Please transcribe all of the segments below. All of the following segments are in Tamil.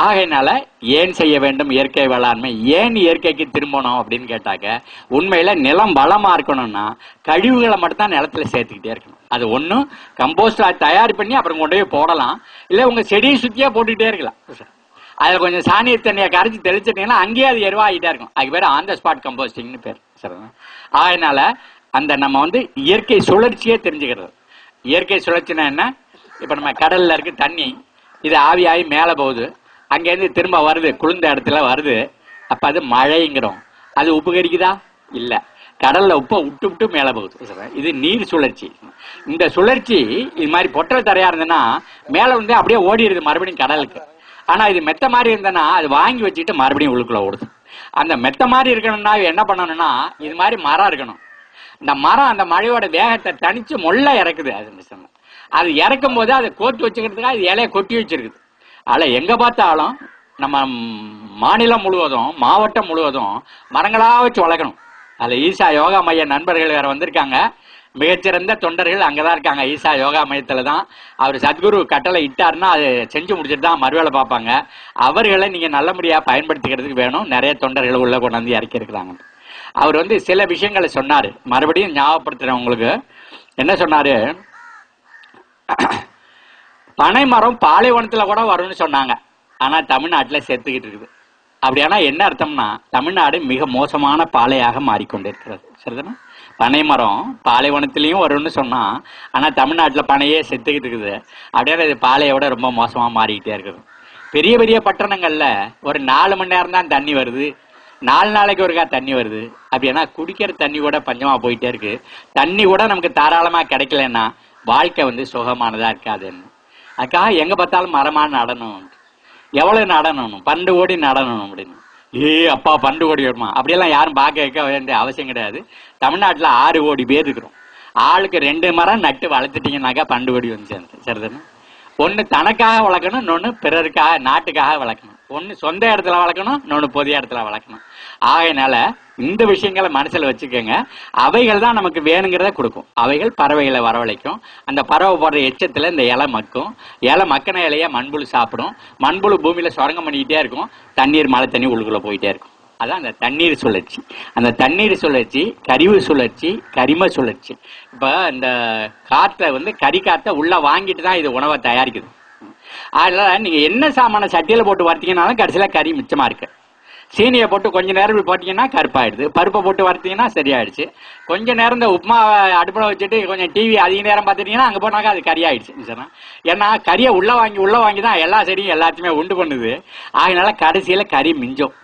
ஆகையினால ஏன் செய்ய வேண்டும் இயற்கை வேளாண்மை, ஏன் இயற்கைக்கு திரும்பணும் அப்படின்னு கேட்டாக்க, உண்மையில நிலம் வளமா இருக்கணும்னா கழிவுகளை மட்டும் தான் நிலத்துல சேர்த்துக்கிட்டே இருக்கணும். அது ஒன்றும் கம்போஸ்ட் தயார் பண்ணி அப்புறம் கொண்டு போய் போடலாம், இல்லை உங்க செடியை சுத்தியா போட்டுக்கிட்டே இருக்கலாம். அதில் கொஞ்சம் சாணிய தண்ணியை கரைச்சி தெளிச்சிட்டீங்கன்னா அங்கேயே அது எருவாகிட்டே இருக்கும். அதுக்கு பேர் ஆன் த ஸ்பாட் கம்போஸ்டிங்னு பேர். அதனால அந்த நம்ம வந்து இயற்கை சுழற்சியே தெரிஞ்சுக்கிறது. இயற்கை சுழற்சினா என்ன? இப்ப நம்ம கடல்ல இருக்கு தண்ணி, இது ஆவியாகி மேல போகுது, அங்கேருந்து திரும்ப வருது, குளிர்ந்த இடத்துல வருது, அப்ப அது மழைங்கிறோம். அது உப்பு கரிக்குதா? இல்ல, கடல்ல உப்பை விட்டு விட்டு மேல போகுது. இது நீர் சுழற்சி. இந்த சுழற்சி இது மாதிரி பொட்டல் தரையா இருந்ததுன்னா மேல வந்து அப்படியே ஓடிடுது மறுபடியும் கடலுக்கு. ஆனா இது மெத்த மாதிரி இருந்ததுன்னா அது வாங்கி வச்சுட்டு மறுபடியும் உள்ளுக்குள்ள ஓடுது. அந்த மெத்த மாதிரி இருக்கணும்னா என்ன பண்ணணும்னா இது மாதிரி மரம் இருக்கணும். இந்த மரம் அந்த மழையோட வேகத்தை தனிச்சு மொள்ள இறக்குது. அது இறக்கும் போது அதை கோர்த்து வச்சுக்கிறதுக்காக அது இலையை கொட்டி வச்சிருக்குது. அதில் எங்க பார்த்தாலும் நம்ம மாநிலம் முழுவதும் மாவட்டம் முழுவதும் மரங்களா வச்சு வளர்க்கணும். அதுல ஈசா யோகா மைய நண்பர்கள் வேற வந்திருக்காங்க, மிகச்சிறந்த தொண்டர்கள் அங்கதான் இருக்காங்க. ஈசா யோகா மையத்துல தான் அவர் சத்குரு கட்டளை இட்டாருன்னா அது செஞ்சு முடிச்சுட்டு தான் மறுவேளை பார்ப்பாங்க. அவர்களை நீங்க நல்லபடியா பயன்படுத்திக்கிறதுக்கு வேணும். நிறைய தொண்டர்கள் உள்ள கொண்டாந்து இறக்கி இருக்கிறாங்க. அவர் வந்து சில விஷயங்களை சொன்னாரு, மறுபடியும் ஞாபகப்படுத்துறேன் உங்களுக்கு. என்ன சொன்னாரு? பனை மரம் பாலைவனத்துல கூட வரும்னு சொன்னாங்க, ஆனா தமிழ்நாட்டுல செத்துக்கிட்டு இருக்குது. அப்படியானா என்ன அர்த்தம்னா தமிழ்நாடு மிக மோசமான பாலையாக மாறிக்கொண்டிருக்கிறது. சரிதானே? பனை மரம் பாலைவனத்திலையும் வரும்னு சொன்னா, ஆனா தமிழ்நாட்டுல பனையே செத்துக்கிட்டு இருக்குது. அப்படின்னா இது பாலையோட ரொம்ப மோசமா மாறிக்கிட்டே இருக்குது. பெரிய பெரிய பட்டணங்கள்ல ஒரு 4 மணி நேரம் தான் தண்ணி வருது, 4 நாளைக்கு ஒருக்கா தண்ணி வருது. அப்படின்னா குடிக்கிற தண்ணி கூட பஞ்சமா போயிட்டே இருக்கு. தண்ணி கூட நமக்கு தாராளமா கிடைக்கலன்னா வாழ்க்கை வந்து சுகமானதா இருக்காதுன்னு. அதுக்காக எங்க பார்த்தாலும் மரமா நடணும். எவ்வளவு நடணும்? 12 கோடி நடணும் அப்படின்னு. அப்பா 12 கோடி வருமா? அப்படியெல்லாம் யாரும் பார்க்க வைக்க வேண்டிய அவசியம் கிடையாது. தமிழ்நாட்டுல 6 கோடி பேர் இருக்கிறோம். ஆளுக்கு 2 மரம் நட்டு வளர்த்துட்டீங்கன்னாக்கா 12 கோடி வந்து சரிதானே? ஒன்னு தனக்காக வளர்க்கணும், இன்னொன்னு பிறருக்காக நாட்டுக்காக வளர்க்கணும். ஒன்னு சொந்த இடத்துல வளர்க்கணும், இன்னொன்னு பொது இடத்துல வளர்க்கணும். ஆகையினால இந்த விஷயங்களை மனசுல வச்சுக்கோங்க. அவைகள் தான் நமக்கு வேணுங்கிறத கொடுக்கும். அவைகள் பறவைகளை வரவழைக்கும். அந்த பறவை போடுற எச்சத்துல இந்த இலை மக்கும். இலை மக்கின இலைய மண்புழு சாப்பிடும். மண்புழு பூமியில சுரங்கம் பண்ணிக்கிட்டே இருக்கும். தண்ணீர் மழை தண்ணி உள்ளுக்குள்ள போயிட்டே இருக்கும். அதான் அந்த தண்ணீர் சுழற்சி. அந்த தண்ணீர் சுழற்சி கரிவு சுழற்சி, கரிம சுழற்சி. இப்ப இந்த காற்றை வந்து கறி காற்றை உள்ள வாங்கிட்டு தான் இது உணவை தயாரிக்குது. அதனால நீங்க என்ன சாமான சட்டியில போட்டு வறுத்தீங்கன்னாலும் கடைசியில கறி மிச்சமா இருக்கு. சீனியை போட்டு கொஞ்ச நேரம் போட்டீங்கன்னா கருப்பாயிடுது. பருப்பை போட்டு வறுத்தீங்கன்னா சரியாயிடுச்சு. கொஞ்ச நேரம் இந்த உப்புமா அடுப்புல வச்சுட்டு கொஞ்சம் டிவி அதிக நேரம் பார்த்துட்டீங்கன்னா அங்க போனாக்கா அது கறி ஆயிடுச்சு. ஏன்னா கறியை உள்ள வாங்கி தான் எல்லா செடியும் எல்லாத்தையுமே உண்டு பண்ணுது. அதனால கடைசியில கறி மிஞ்சம்.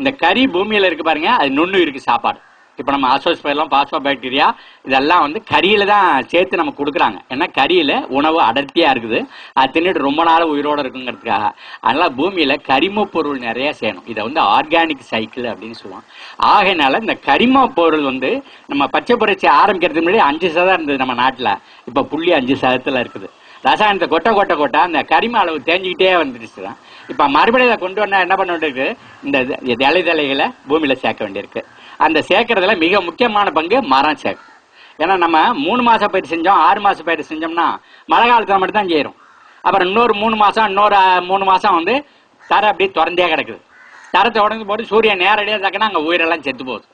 இந்த கறி பூமியில இருக்கு பாருங்க, அது நுண்ணுயிருக்கு சாப்பாடு. இப்ப நம்ம அசோஸ்பைலம், பாஸ்போபாக்டீரியா இதெல்லாம் வந்து கறியில தான் சேர்த்து நமக்கு கொடுக்குறாங்க. ஏன்னா கறியில உணவு அடர்த்தியா இருக்குது, அது தின்னுட்டு ரொம்ப நாள் உயிரோட இருக்குங்கிறதுக்காக. அதனால பூமியில கரிம பொருள் நிறைய செய்யணும். இதை வந்து ஆர்கானிக் சைக்கிள் அப்படின்னு சொல்லுவாங்க. ஆகையினால இந்த கரிம பொருள் வந்து நம்ம பச்சை புரட்சி ஆரம்பிக்கிறதுக்கு முன்னாடி 5% இருந்தது நம்ம நாட்டுல. இப்ப 0.5% இருக்குது. ரசாயனத்தை கொட்ட அந்த கரிம அளவு தேஞ்சிக்கிட்டே வந்துடுச்சு. இப்ப மறுபடியும் இதை கொண்டு வந்தா என்ன பண்ண வேண்டியிருக்கு? இந்த இலைதலைகளை பூமியில சேர்க்க வேண்டியிருக்கு. அந்த சேர்க்கறதுல மிக முக்கியமான பங்கு மரம் சேர்க்கும். ஏன்னா நம்ம 3 மாச பயிர் செஞ்சோம், 6 மாச பயிர் செஞ்சோம்னா மழை காலத்துல மட்டும் தான் செய்யறோம். அப்புறம் இன்னொரு 3 மாசம், இன்னொரு 3 மாசம் வந்து தரை அப்படி திறந்தே கிடக்குது. தரத்தை உடஞ்சு போட்டு சூரியன் நேரடியாக தாக்கினா அங்க உயிரெல்லாம் செத்து போகுது.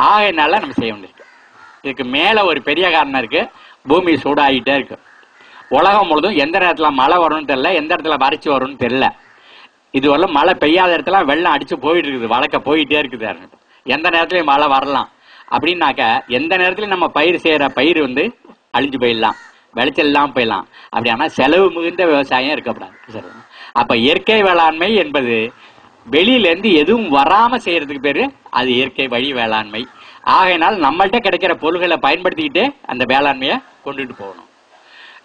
ஆகையினால நம்ம செய்ய வேண்டியிருக்கு. இதுக்கு மேல ஒரு பெரிய காரணம் இருக்கு. பூமி சூடாகிட்டே இருக்கு. உலகம் முழுதும் எந்த நேரத்துல மழை வரும்னு தெரியல, எந்த இடத்துல வறட்சி வரும்னு தெரியல. இதுவரை மழை பெய்யாத இடத்துல வெள்ளம் அடிச்சு போயிட்டு இருக்குது, வழக்க போயிட்டே இருக்குது. எந்த நேரத்திலயும் மழை வரலாம். அப்படின்னாக்க எந்த நேரத்திலயும் நம்ம பயிர் செய்யற பயிர் வந்து அழிஞ்சு போயிடலாம், விளைச்சல் இல்லாம போயிடலாம். அப்படி ஆனா செலவு மிகுந்த விவசாயம் இருக்கக்கூடாது. அப்ப இயற்கை வேளாண்மை என்பது வெளியில இருந்து எதுவும் வராம செய்யறதுக்கு பேரு அது இயற்கை வழி வேளாண்மை. ஆகையினால் நம்மள்கிட்ட கிடைக்கிற பொருள்களை பயன்படுத்திக்கிட்டு அந்த வேளாண்மையை கொண்டுட்டு போகணும்.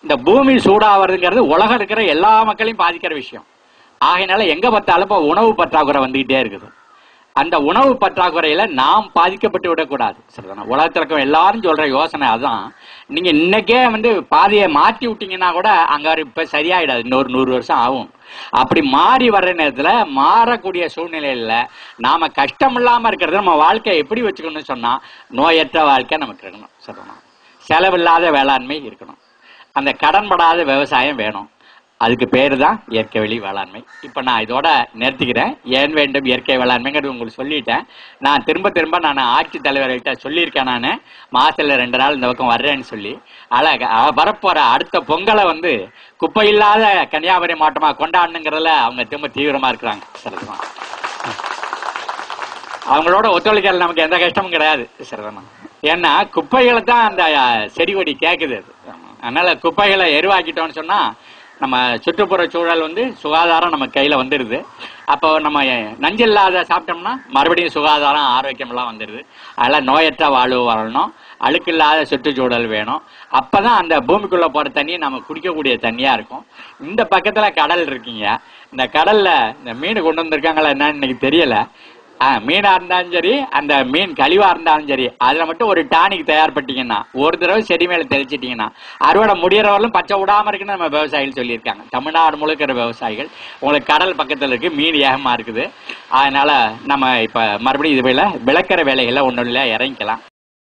இந்த பூமி சூடாகிறதுங்கிறது உலகம் இருக்கிற எல்லா மக்களையும் பாதிக்கிற விஷயம். ஆகையினால எங்க பார்த்தாலும் இப்போ உணவு பற்றாக்குறை வந்துகிட்டே இருக்குது. அந்த உணவு பற்றாக்குறையில நாம் பாதிக்கப்பட்டு விடக்கூடாது. சரிதானே? உலகத்துல இருக்க எல்லாரும் சொல்ற யோசனை அதுதான். நீங்க இன்னைக்கே வந்து பாதையை மாற்றி விட்டீங்கன்னா கூட அங்க இப்ப சரியாயிடாது, இன்னொரு 100 வருஷம் ஆகும். அப்படி மாறி வர்ற நேரத்துல மாறக்கூடிய சூழ்நிலையில நாம கஷ்டம் இல்லாம இருக்கிறது நம்ம வாழ்க்கையை எப்படி வச்சுக்கணும்னு சொன்னா நோயற்ற வாழ்க்கை நமக்கு இருக்கணும். சரிதானே? செலவில்லாத வேளாண்மை இருக்கணும். அந்த கடன்படாத விவசாயம் வேணும். அதுக்கு பேரு தான் இயற்கை வழி வேளாண்மை. இப்ப நான் இதோட நிறுத்திக்கிறேன். ஏன் வேண்டும் இயற்கை வேளாண்மைங்கிறது உங்களுக்கு சொல்லிட்டேன். நான் திரும்ப நான் ஆட்சித் தலைவர்கிட்ட சொல்லியிருக்கேன். நான் மாசத்துல 2 நாள் இந்த பக்கம் வர்றேன்னு சொல்லி. வரப்போற அடுத்த பொங்கலை குப்பை இல்லாத கன்னியாகுமரி மாவட்டமா கொண்டாடணுங்கிறதுல அவங்க திரும்ப தீவிரமா இருக்கிறாங்க. சரிதான், அவங்களோட ஒத்துழைக்கிறது நமக்கு எந்த கஷ்டமும் கிடையாது. சரிதானா? ஏன்னா குப்பைகளை தான் அந்த செடி கொடி கேக்குது. அதனால குப்பைகளை எருவாக்கிட்டோம்னு சொன்னா நம்ம சுற்றுப்புற சூழல் சுகாதாரம் நம்ம கையில வந்துடுது. அப்போ நம்ம நஞ்சு இல்லாத சாப்பிட்டோம்னா மறுபடியும் சுகாதாரம் ஆரோக்கியம் எல்லாம் வந்துடுது. அதெல்லாம் நோயற்ற வாழ்வு வரணும், அழுக்கு இல்லாத சுற்றுச்சூழல் வேணும். அப்பதான் அந்த பூமிக்குள்ள போற தண்ணி நம்ம குடிக்கக்கூடிய தண்ணியா இருக்கும். இந்த பக்கத்துல கடல் இருக்கீங்க, இந்த கடல்ல இந்த மீன் கொண்டு வந்திருக்காங்களா என்னன்னு இன்னைக்கு தெரியல. மீனா இருந்தாலும் சரி, அந்த மீன் கழிவா இருந்தாலும் சரி, அதுல மட்டும் ஒரு டானிக் தயார்பட்டீங்கன்னா, ஒரு தடவை செடி மேல தெளிச்சிட்டீங்கன்னா அறுவடை முடியறவர்களும் பச்சை விடாம இருக்குன்னு நம்ம விவசாயிகள் சொல்லியிருக்காங்க. தமிழ்நாடு முழுக்கிற விவசாயிகள். உங்களுக்கு கடல் பக்கத்துல இருக்கு, மீன் ஏகமா இருக்குது. அதனால நம்ம இப்ப மறுபடியும் இது விளக்கிற வேலைகளை ஒன்றும் இறங்கிக்கலாம்.